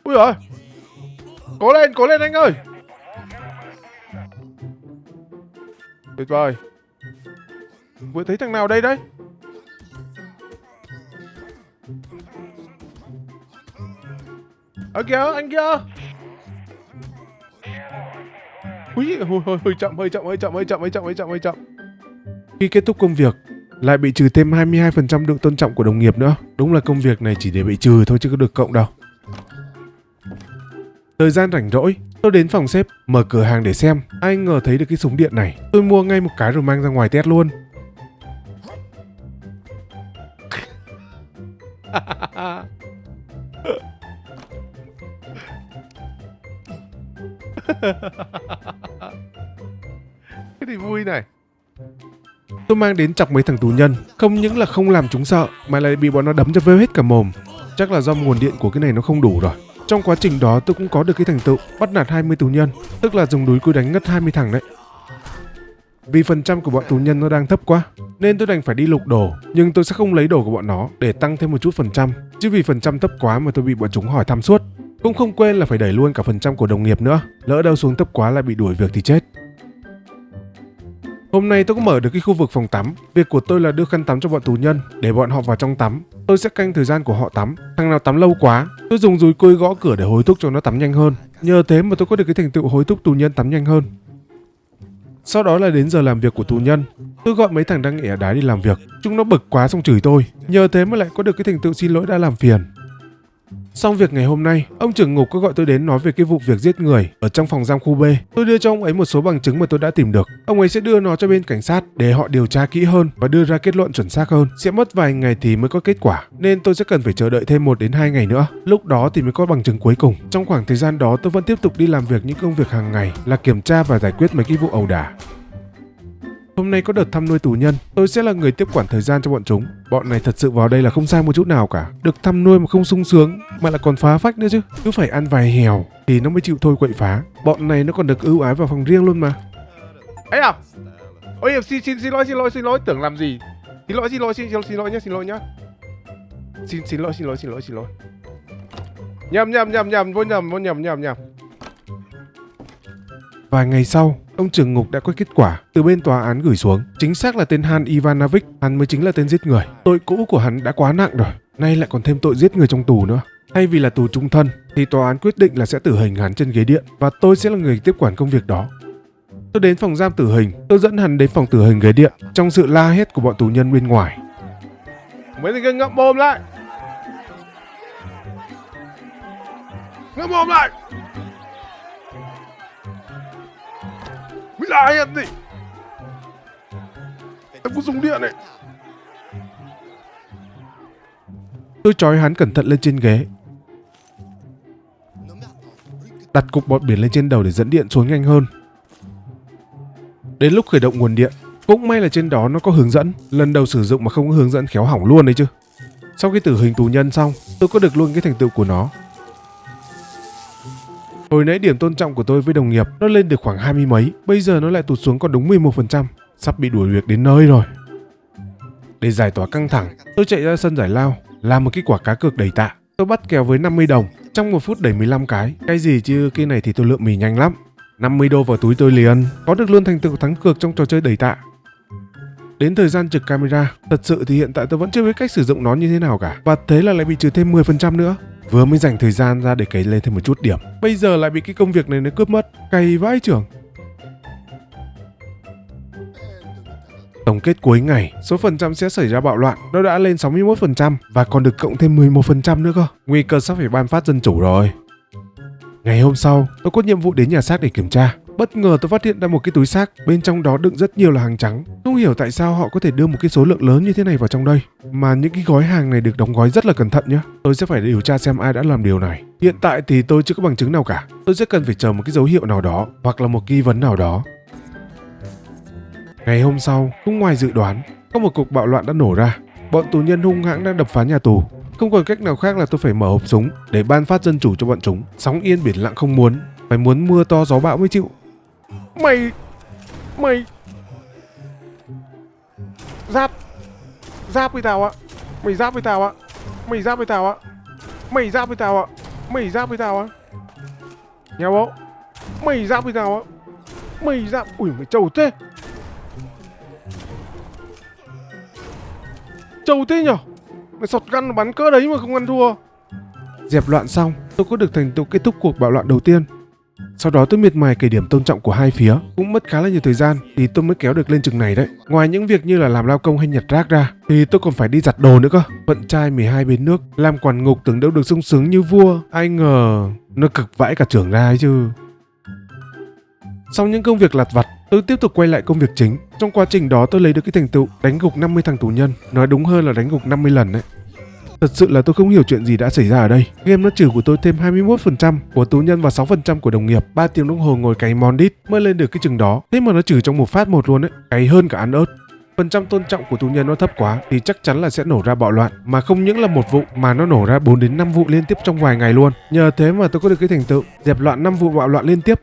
Ui giời. Cố lên anh ơi. Tuyệt vời. Vừa thấy thằng nào đây đấy? Ở kìa, anh kia. Úi, hơi chậm. Khi kết thúc công việc, lại bị trừ thêm 22% độ tôn trọng của đồng nghiệp nữa. Đúng là công việc này chỉ để bị trừ thôi chứ có được cộng đâu. Thời gian rảnh rỗi, tôi đến phòng sếp, mở cửa hàng để xem. Ai ngờ thấy được cái súng điện này. Tôi mua ngay một cái rồi mang ra ngoài test luôn. Cái gì vui này. Tôi mang đến chọc mấy thằng tù nhân. Không những là không làm chúng sợ, mà lại bị bọn nó đấm cho vêu hết cả mồm. Chắc là do nguồn điện của cái này nó không đủ rồi. Trong quá trình đó tôi cũng có được cái thành tựu bắt nạt 20 tù nhân. Tức là dùng đúi cối đánh ngất 20 thằng đấy. Vì phần trăm của bọn tù nhân nó đang thấp quá, nên tôi đành phải đi lục đồ. Nhưng tôi sẽ không lấy đồ của bọn nó để tăng thêm một chút phần trăm. Chứ vì phần trăm thấp quá mà tôi bị bọn chúng hỏi thăm suốt. Cũng không quên là phải đẩy luôn cả phần trăm của đồng nghiệp nữa. Lỡ đâu xuống thấp quá lại bị đuổi việc thì chết. Hôm nay tôi cũng mở được cái khu vực phòng tắm. Việc của tôi là đưa khăn tắm cho bọn tù nhân để bọn họ vào trong tắm. Tôi sẽ canh thời gian của họ tắm. Thằng nào tắm lâu quá, tôi dùng dùi cui gõ cửa để hối thúc cho nó tắm nhanh hơn. Nhờ thế mà tôi có được cái thành tựu hối thúc tù nhân tắm nhanh hơn. Sau đó là đến giờ làm việc của tù nhân. Tôi gọi mấy thằng đang nghỉ ở đá đi làm việc. Chúng nó bực quá xong chửi tôi. Nhờ thế mà lại có được cái thành tựu xin lỗi đã làm phiền. Xong việc ngày hôm nay, ông trưởng ngục có gọi tôi đến nói về cái vụ việc giết người ở trong phòng giam khu B. Tôi đưa cho ông ấy một số bằng chứng mà tôi đã tìm được. Ông ấy sẽ đưa nó cho bên cảnh sát để họ điều tra kỹ hơn và đưa ra kết luận chuẩn xác hơn. Sẽ mất vài ngày thì mới có kết quả, nên tôi sẽ cần phải chờ đợi thêm 1 đến 2 ngày nữa. Lúc đó thì mới có bằng chứng cuối cùng. Trong khoảng thời gian đó tôi vẫn tiếp tục đi làm việc những công việc hàng ngày là kiểm tra và giải quyết mấy cái vụ ẩu đả. Hôm nay có đợt thăm nuôi tù nhân, tôi sẽ là người tiếp quản thời gian cho bọn chúng. Bọn này thật sự vào đây là không sai một chút nào cả. Được thăm nuôi mà không sung sướng, mà lại còn phá phách nữa chứ. Cứ phải ăn vài hèo thì nó mới chịu thôi quậy phá. Bọn này nó còn được ưu ái vào phòng riêng luôn mà. Ấy à? Ôi xin lỗi, tưởng làm gì? Xin lỗi nhá. Xin lỗi. Nhầm, vô nhầm. Vài ngày sau, ông trưởng ngục đã có kết quả từ bên tòa án gửi xuống. Chính xác là tên Han Ivanovic, hắn mới chính là tên giết người. Tội cũ của hắn đã quá nặng rồi, nay lại còn thêm tội giết người trong tù nữa. Thay vì là tù chung thân, thì tòa án quyết định là sẽ tử hình hắn trên ghế điện và tôi sẽ là người tiếp quản công việc đó. Tôi đến phòng giam tử hình, tôi dẫn hắn đến phòng tử hình ghế điện trong sự la hét của bọn tù nhân bên ngoài. Mấy thằng kia ngậm mồm lại! Ngậm mồm lại! Mày là ai gì? Em có dùng điện này. Tôi trói hắn cẩn thận lên trên ghế, đặt cục bọt biển lên trên đầu để dẫn điện xuống nhanh hơn. Đến lúc khởi động nguồn điện, cũng may là trên đó nó có hướng dẫn. Lần đầu sử dụng mà không có hướng dẫn khéo hỏng luôn đấy chứ. Sau khi tử hình tù nhân xong, tôi có được luôn cái thành tựu của nó. Hồi nãy điểm tôn trọng của tôi với đồng nghiệp nó lên được khoảng 20 mấy, bây giờ nó lại tụt xuống còn đúng 11%. Sắp bị đuổi việc đến nơi rồi. Để giải tỏa căng thẳng, tôi chạy ra sân giải lao, làm một cái quả cá cược đẩy tạ. Tôi bắt kèo với 50 đồng, trong 1 phút đẩy 15 cái. Cái gì chứ cái này thì tôi lượm mì nhanh lắm. 50 đô vào túi tôi liền, có được luôn thành tựu thắng cược trong trò chơi đẩy tạ. Đến thời gian trực camera, thật sự thì hiện tại tôi vẫn chưa biết cách sử dụng nó như thế nào cả. Và thế là lại bị trừ thêm 10% nữa. Vừa mới dành thời gian ra để cày lên thêm một chút điểm, bây giờ lại bị cái công việc này nó cướp mất. Cày vãi chưởng. Tổng kết cuối ngày, số phần trăm sẽ xảy ra bạo loạn nó đã lên 61% và còn được cộng thêm 11% nữa cơ. Nguy cơ sắp phải ban phát dân chủ rồi. Ngày hôm sau, tôi có nhiệm vụ đến nhà xác để kiểm tra. Bất ngờ tôi phát hiện ra một cái túi xác, bên trong đó đựng rất nhiều là hàng trắng. Không hiểu tại sao họ có thể đưa một cái số lượng lớn như thế này vào trong đây. Mà những cái gói hàng này được đóng gói rất là cẩn thận nhé. Tôi sẽ phải điều tra xem ai đã làm điều này. Hiện tại thì tôi chưa có bằng chứng nào cả. Tôi sẽ cần phải chờ một cái dấu hiệu nào đó hoặc là một nghi vấn nào đó. Ngày hôm sau, không ngoài dự đoán, có một cuộc bạo loạn đã nổ ra. Bọn tù nhân hung hãng đang đập phá nhà tù. Không còn cách nào khác là tôi phải mở hộp súng để ban phát dân chủ cho bọn chúng. Sóng yên biển lặng không muốn, phải muốn mưa to gió bão mới chịu. Mày Giáp với tao ạ. Mày giáp với tao ạ. Nhà bố. Mày giáp với tao ạ. Ui mày trâu thế. trâu thế nhở? Mày shotgun bắn cỡ đấy mà không ăn thua. Dẹp loạn xong, tôi có được thành tựu kết thúc cuộc bạo loạn đầu tiên. Sau đó tôi miệt mài kể điểm tôn trọng của hai phía, cũng mất khá là nhiều thời gian thì tôi mới kéo được lên chừng này đấy. Ngoài những việc như là làm lao công hay nhặt rác ra thì tôi còn phải đi giặt đồ nữa cơ. Vận trai 12 bến nước, làm quản ngục tưởng đâu được sung sướng như vua, ai ngờ nó cực vãi cả trưởng ra ấy chứ. Sau những công việc lặt vặt, tôi tiếp tục quay lại công việc chính. Trong quá trình đó tôi lấy được cái thành tựu đánh gục 50 thằng tù nhân, nói đúng hơn là đánh gục 50 lần đấy. Thật sự là tôi không hiểu chuyện gì đã xảy ra ở đây. Game nó trừ của tôi thêm 21% của tù nhân và 6% của đồng nghiệp. 3 tiếng đồng hồ ngồi cày Mondit mới lên được cái chừng đó. Thế mà nó trừ trong một phát một luôn ấy, cày hơn cả ăn ớt. Phần trăm tôn trọng của tù nhân nó thấp quá thì chắc chắn là sẽ nổ ra bạo loạn, mà không những là một vụ mà nó nổ ra 4 đến 5 vụ liên tiếp trong vài ngày luôn. Nhờ thế mà tôi có được cái thành tựu dẹp loạn 5 vụ bạo loạn liên tiếp.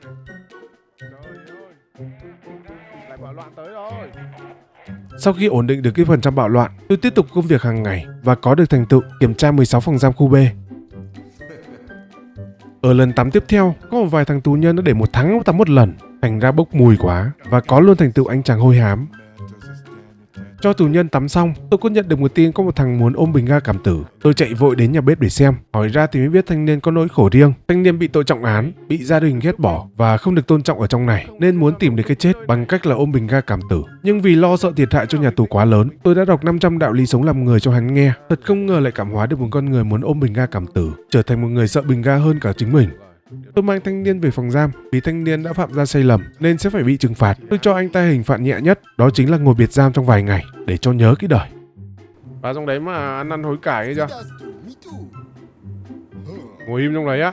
Sau khi ổn định được cái phần trăm bạo loạn, tôi tiếp tục công việc hàng ngày và có được thành tựu kiểm tra 16 phòng giam khu B. Ở lần tắm tiếp theo, có một vài thằng tù nhân nó để 1 tháng tắm một lần, thành ra bốc mùi quá, và có luôn thành tựu anh chàng hôi hám. Cho tù nhân tắm xong, tôi có nhận được một tin có một thằng muốn ôm bình ga cảm tử. Tôi chạy vội đến nhà bếp để xem, hỏi ra thì mới biết thanh niên có nỗi khổ riêng. Thanh niên bị tội trọng án, bị gia đình ghét bỏ và không được tôn trọng ở trong này, nên muốn tìm đến cái chết bằng cách là ôm bình ga cảm tử. Nhưng vì lo sợ thiệt hại cho nhà tù quá lớn, tôi đã đọc 500 đạo lý sống làm người cho hắn nghe. Thật không ngờ lại cảm hóa được một con người muốn ôm bình ga cảm tử, trở thành một người sợ bình ga hơn cả chính mình. Tôi mang thanh niên về phòng giam vì thanh niên đã phạm ra sai lầm nên sẽ phải bị trừng phạt. Tôi cho anh ta hình phạt nhẹ nhất, đó chính là ngồi biệt giam trong vài ngày để cho nhớ cái đời. Vào trong đấy mà ăn hối cải ấy chưa? Ngồi im trong đấy á.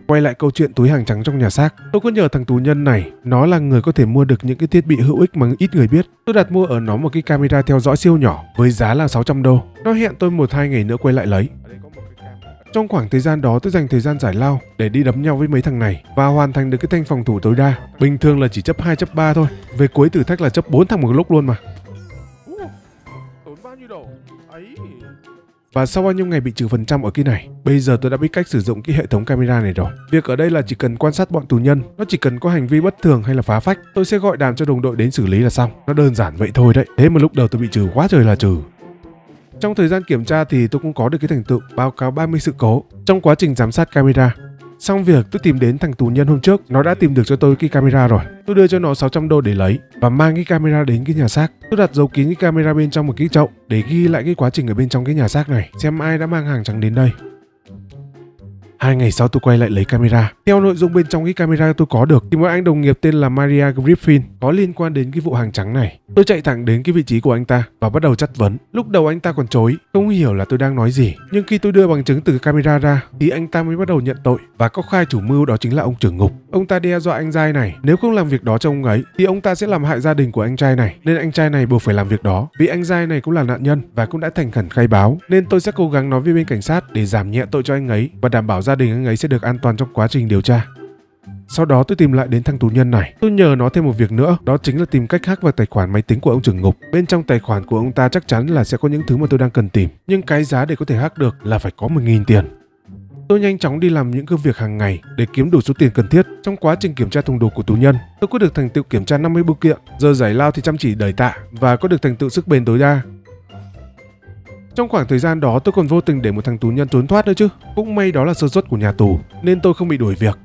Quay lại câu chuyện túi hàng trắng trong nhà xác, tôi có nhờ thằng tù nhân này, nó là người có thể mua được những cái thiết bị hữu ích mà ít người biết. Tôi đặt mua ở nó một cái camera theo dõi siêu nhỏ với giá là 600 đô. Nó hẹn tôi 1-2 ngày nữa quay lại lấy. Trong khoảng thời gian đó tôi dành thời gian giải lao để đi đấm nhau với mấy thằng này và hoàn thành được cái thanh phòng thủ tối đa. Bình thường là chỉ chấp 2 chấp 3 thôi, về cuối thử thách là chấp 4 thằng một lúc luôn mà. Tốn bao nhiêu đồ? Ấy. Và sau bao nhiêu ngày bị trừ phần trăm ở cái này, bây giờ tôi đã biết cách sử dụng cái hệ thống camera này rồi. Việc ở đây là chỉ cần quan sát bọn tù nhân, nó chỉ cần có hành vi bất thường hay là phá phách, tôi sẽ gọi đàm cho đồng đội đến xử lý là xong. Nó đơn giản vậy thôi đấy. Thế mà lúc đầu tôi bị trừ quá trời là trừ. Trong thời gian kiểm tra thì tôi cũng có được cái thành tựu báo cáo 30 sự cố trong quá trình giám sát camera. Xong việc tôi tìm đến thằng tù nhân hôm trước, nó đã tìm được cho tôi cái camera rồi. Tôi đưa cho nó 600 đô để lấy và mang cái camera đến cái nhà xác. Tôi đặt dấu kín cái camera bên trong một cái chậu để ghi lại cái quá trình ở bên trong cái nhà xác này, xem ai đã mang hàng trắng đến đây. 2 ngày sau tôi quay lại lấy camera. Theo nội dung bên trong cái camera tôi có được thì một anh đồng nghiệp tên là Maria Griffin có liên quan đến cái vụ hàng trắng này. Tôi chạy thẳng đến cái vị trí của anh ta và bắt đầu chất vấn. Lúc đầu anh ta còn chối, không hiểu là tôi đang nói gì. Nhưng khi tôi đưa bằng chứng từ camera ra thì anh ta mới bắt đầu nhận tội và có khai chủ mưu, đó chính là ông trưởng ngục. Ông ta đe dọa anh trai này, nếu không làm việc đó cho ông ấy thì ông ta sẽ làm hại gia đình của anh trai này, nên anh trai này buộc phải làm việc đó. Vì anh trai này cũng là nạn nhân và cũng đã thành khẩn khai báo, nên tôi sẽ cố gắng nói với bên cảnh sát để giảm nhẹ tội cho anh ấy và đảm bảo gia đình anh ấy sẽ được an toàn trong quá trình điều tra. Sau đó tôi tìm lại đến thằng tù nhân này. Tôi nhờ nó thêm một việc nữa, đó chính là tìm cách hack vào tài khoản máy tính của ông trưởng ngục. Bên trong tài khoản của ông ta chắc chắn là sẽ có những thứ mà tôi đang cần tìm, nhưng cái giá để có thể hack được là phải có 1.000 tiền. Tôi nhanh chóng đi làm những công việc hàng ngày để kiếm đủ số tiền cần thiết. Trong quá trình kiểm tra thùng đồ của tù nhân, tôi có được thành tựu kiểm tra 50 bưu kiện. Giờ giải lao thì chăm chỉ đẩy tạ và có được thành tựu sức bền tối đa. Trong khoảng thời gian đó tôi còn vô tình để một thằng tù nhân trốn thoát nữa chứ. Cũng may đó là sơ suất của nhà tù nên tôi không bị đuổi việc.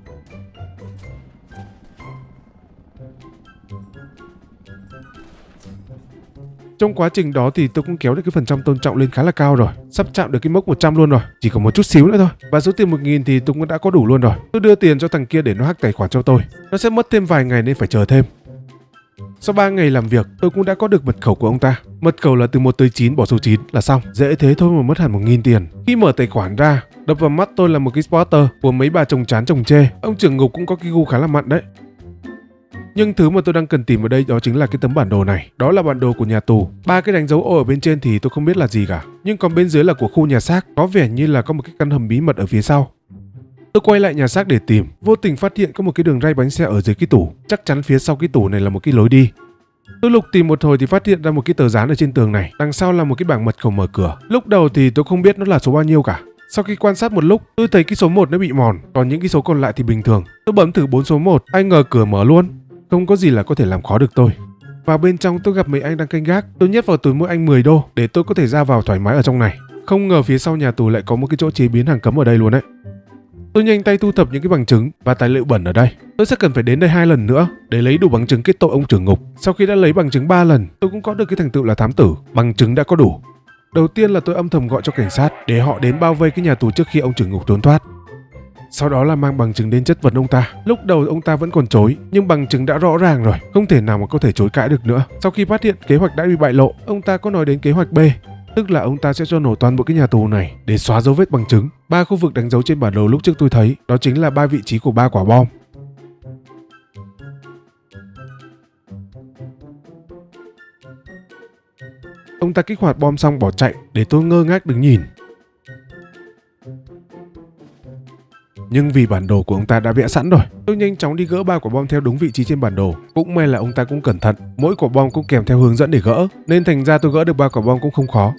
Trong quá trình đó thì tôi cũng kéo được cái phần trăm tôn trọng lên khá là cao rồi. Sắp chạm được cái mốc 100 luôn rồi. Chỉ còn một chút xíu nữa thôi. Và số tiền 1.000 thì tôi cũng đã có đủ luôn rồi. Tôi đưa tiền cho thằng kia để nó hack tài khoản cho tôi. Nó sẽ mất thêm vài ngày nên phải chờ thêm. Sau 3 ngày làm việc, tôi cũng đã có được mật khẩu của ông ta. Mật khẩu là từ 1 tới 9 bỏ số 9 là xong. Dễ thế thôi mà mất hẳn 1.000 tiền. Khi mở tài khoản ra, đập vào mắt tôi là một cái spotter của mấy bà chồng chán chồng chê. Ông trưởng ngục cũng có cái gu khá là mặn đấy. Nhưng thứ mà tôi đang cần tìm ở đây đó chính là cái tấm bản đồ này. Đó là bản đồ của nhà tù. 3 cái đánh dấu ô ở bên trên thì tôi không biết là gì cả. Nhưng còn bên dưới là của khu nhà xác. Có vẻ như là có một cái căn hầm bí mật ở phía sau. Tôi quay lại nhà xác để tìm, vô tình phát hiện có một cái đường ray bánh xe ở dưới cái tủ. Chắc chắn phía sau cái tủ này là một cái lối đi. Tôi lục tìm một hồi thì phát hiện ra một cái tờ dán ở trên tường này. Đằng sau là một cái bảng mật khẩu mở cửa. Lúc đầu thì tôi không biết nó là số bao nhiêu cả. Sau khi quan sát một lúc, tôi thấy cái số 1 nó bị mòn, còn những cái số còn lại thì bình thường. Tôi bấm thử 4 số 1, ai ngờ cửa mở luôn. không có gì là có thể làm khó được tôi. Vào bên trong tôi gặp mấy anh đang canh gác, tôi nhét vào túi mỗi anh 10 đô để tôi có thể ra vào thoải mái ở trong này. Không ngờ phía sau nhà tù lại có một cái chỗ chế biến hàng cấm ở đây luôn đấy. Tôi nhanh tay thu thập những cái bằng chứng và tài liệu bẩn ở đây. Tôi sẽ cần phải đến đây 2 lần nữa để lấy đủ bằng chứng kết tội ông trưởng ngục. Sau khi đã lấy bằng chứng 3 lần, tôi cũng có được cái thành tựu là thám tử. Bằng chứng đã có đủ. Đầu tiên là tôi âm thầm gọi cho cảnh sát để họ đến bao vây cái nhà tù trước khi ông trưởng ngục trốn thoát. Sau đó là mang bằng chứng đến chất vấn ông ta. Lúc đầu ông ta vẫn còn chối, nhưng bằng chứng đã rõ ràng rồi, không thể nào mà có thể chối cãi được nữa. Sau khi phát hiện kế hoạch đã bị bại lộ, ông ta có nói đến kế hoạch B, tức là ông ta sẽ cho nổ toàn bộ cái nhà tù này để xóa dấu vết bằng chứng. 3 khu vực đánh dấu trên bản đồ lúc trước tôi thấy, đó chính là 3 vị trí của 3 quả bom. Ông ta kích hoạt bom xong bỏ chạy để tôi ngơ ngác đứng nhìn. Nhưng vì bản đồ của ông ta đã vẽ sẵn rồi, tôi nhanh chóng đi gỡ 3 quả bom theo đúng vị trí trên bản đồ. Cũng may là ông ta cũng cẩn thận, mỗi quả bom cũng kèm theo hướng dẫn để gỡ, nên thành ra tôi gỡ được 3 quả bom cũng không khó.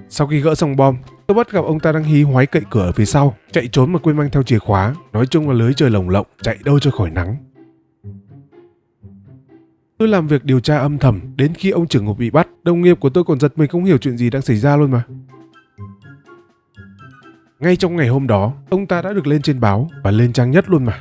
Sau khi gỡ xong bom, tôi bắt gặp ông ta đang hí hoáy cậy cửa ở phía sau, chạy trốn mà quên mang theo chìa khóa. Nói chung là lưới trời lồng lộng, chạy đâu cho khỏi nắng. Tôi làm việc điều tra âm thầm đến khi ông trưởng ngục bị bắt. Đồng nghiệp của tôi còn giật mình không hiểu chuyện gì đang xảy ra luôn mà. Ngay trong ngày hôm đó, ông ta đã được lên trên báo và lên trang nhất luôn mà.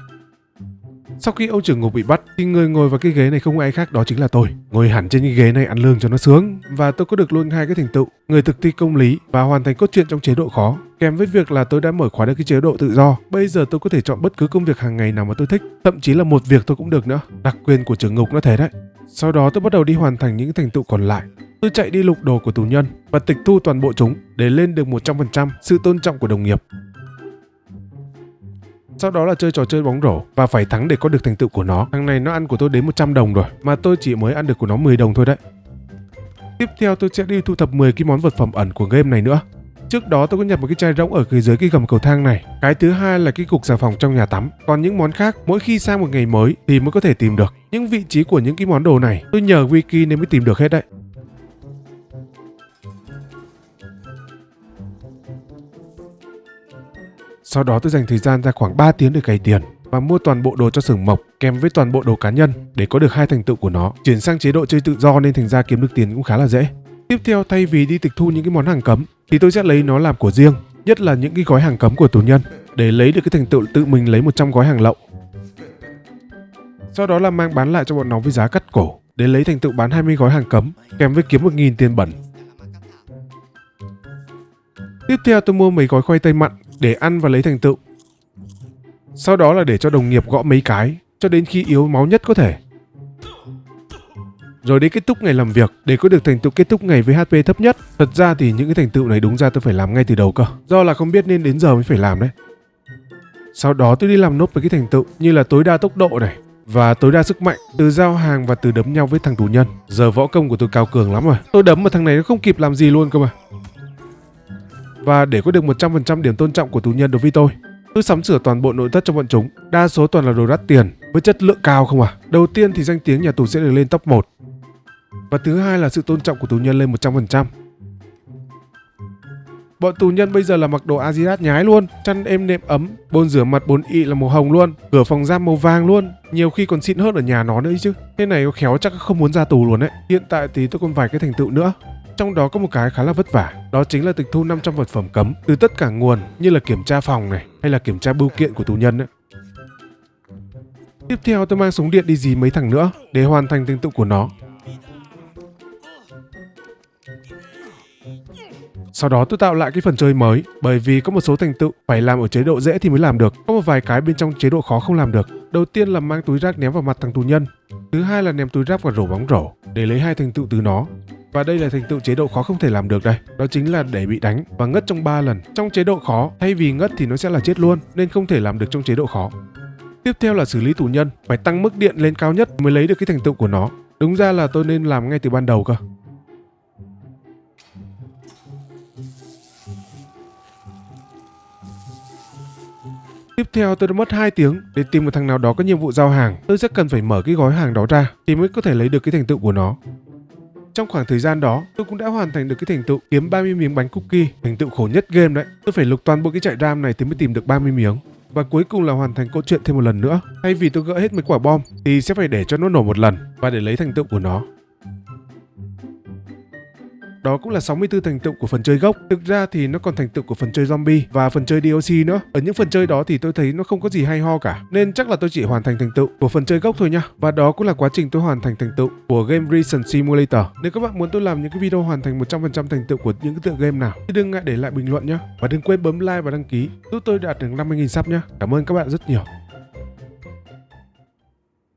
Sau khi ông trưởng ngục bị bắt thì người ngồi vào cái ghế này không ai khác đó chính là tôi. Ngồi hẳn trên cái ghế này ăn lương cho nó sướng, và tôi có được luôn 2 cái thành tựu: người thực thi công lý và hoàn thành cốt truyện trong chế độ khó. Kèm với việc là tôi đã mở khóa được cái chế độ tự do. Bây giờ tôi có thể chọn bất cứ công việc hàng ngày nào mà tôi thích, thậm chí là một việc tôi cũng được nữa. Đặc quyền của trưởng ngục nó thế đấy. Sau đó tôi bắt đầu đi hoàn thành những thành tựu còn lại. Tôi chạy đi lục đồ của tù nhân và tịch thu toàn bộ chúng để lên được 100% sự tôn trọng của đồng nghiệp. Sau đó là chơi trò chơi bóng rổ và phải thắng để có được thành tựu của nó. Thằng này nó ăn của tôi đến 100 đồng rồi, mà tôi chỉ mới ăn được của nó 10 đồng thôi đấy. Tiếp theo tôi sẽ đi thu thập 10 cái món vật phẩm ẩn của game này nữa. Trước đó tôi có nhặt một cái chai rỗng ở dưới cái gầm cầu thang này. Cái thứ hai là cái cục xà phòng trong nhà tắm. Còn những món khác mỗi khi sang một ngày mới thì mới có thể tìm được. Những vị trí của những cái món đồ này tôi nhờ wiki nên mới tìm được hết đấy. Sau đó tôi dành thời gian ra khoảng 3 tiếng để cày tiền và mua toàn bộ đồ cho xưởng mộc kèm với toàn bộ đồ cá nhân để có được 2 thành tựu của nó. Chuyển sang chế độ chơi tự do nên thành ra kiếm được tiền cũng khá là dễ. Tiếp theo, thay vì đi tịch thu những cái món hàng cấm thì tôi sẽ lấy nó làm của riêng, nhất là những cái gói hàng cấm của tù nhân để lấy được cái thành tựu tự mình lấy 100 gói hàng lậu. Sau đó là mang bán lại cho bọn nó với giá cắt cổ để lấy thành tựu bán 20 gói hàng cấm kèm với kiếm 1.000 tiền bẩn. Tiếp theo tôi mua mấy gói khoai tây mặn để ăn và lấy thành tựu. Sau đó là để cho đồng nghiệp gõ mấy cái cho đến khi yếu máu nhất có thể. Rồi đến kết thúc ngày làm việc để có được thành tựu kết thúc ngày với HP thấp nhất. Thật ra thì những cái thành tựu này đúng ra tôi phải làm ngay từ đầu cơ, do là không biết nên đến giờ mới phải làm đấy. Sau đó tôi đi làm nốt với cái thành tựu như là tối đa tốc độ này và tối đa sức mạnh, từ giao hàng và từ đấm nhau với thằng tù nhân. Giờ võ công của tôi cao cường lắm rồi, tôi đấm mà thằng này nó không kịp làm gì luôn cơ mà. Và để có được 100% điểm tôn trọng của tù nhân đối với tôi sắm sửa toàn bộ nội thất cho bọn chúng. Đa số toàn là đồ đắt tiền với chất lượng cao không à. Đầu tiên thì danh tiếng nhà tù sẽ được lên top 1. Và thứ hai là sự tôn trọng của tù nhân lên 100%. Bọn tù nhân bây giờ là mặc đồ Adidas nhái luôn, chăn êm nệm ấm, bồn rửa mặt 4i là màu hồng luôn, cửa phòng giam màu vàng luôn, nhiều khi còn xịn hơn ở nhà nó nữa chứ. Thế này có khéo chắc không muốn ra tù luôn đấy. Hiện tại thì tôi còn vài cái thành tựu nữa. Trong đó có một cái khá là vất vả, đó chính là tịch thu 500 vật phẩm cấm từ tất cả nguồn, như là kiểm tra phòng này hay là kiểm tra bưu kiện của tù nhân ấy. Tiếp theo tôi mang súng điện đi dí mấy thằng nữa để hoàn thành thành tựu của nó. Sau đó tôi tạo lại cái phần chơi mới, bởi vì có một số thành tựu phải làm ở chế độ dễ thì mới làm được, có một vài cái bên trong chế độ khó không làm được. Đầu tiên là mang túi rác ném vào mặt thằng tù nhân, thứ hai là ném túi rác vào rổ bóng rổ để lấy 2 thành tựu từ nó. Và đây là thành tựu chế độ khó không thể làm được đây, đó chính là để bị đánh và ngất trong 3 lần. Trong chế độ khó, thay vì ngất thì nó sẽ là chết luôn, nên không thể làm được trong chế độ khó. Tiếp theo là xử lý tù nhân, phải tăng mức điện lên cao nhất mới lấy được cái thành tựu của nó. Đúng ra là tôi nên làm ngay từ ban đầu cơ. Tiếp theo tôi đã mất 2 tiếng để tìm một thằng nào đó có nhiệm vụ giao hàng. Tôi sẽ cần phải mở cái gói hàng đó ra thì mới có thể lấy được cái thành tựu của nó. Trong khoảng thời gian đó, tôi cũng đã hoàn thành được cái thành tựu kiếm 30 miếng bánh cookie, thành tựu khổ nhất game đấy. Tôi phải lục toàn bộ cái trại giam này thì mới tìm được 30 miếng. và cuối cùng là hoàn thành câu chuyện thêm một lần nữa. Thay vì tôi gỡ hết mấy quả bom thì sẽ phải để cho nó nổ một lần và để lấy thành tựu của nó. Đó cũng là 64 thành tựu của phần chơi gốc. Thực ra thì nó còn thành tựu của phần chơi zombie và phần chơi DLC nữa. Ở những phần chơi đó thì tôi thấy nó không có gì hay ho cả, nên chắc là tôi chỉ hoàn thành thành tựu của phần chơi gốc thôi nha. Và đó cũng là quá trình tôi hoàn thành thành tựu của game Recent Simulator. Nếu các bạn muốn tôi làm những cái video hoàn thành 100% thành tựu của những cái tựa game nào thì đừng ngại để lại bình luận nhé. Và đừng quên bấm like và đăng ký giúp tôi đạt được 50.000 sub nhé. Cảm ơn các bạn rất nhiều.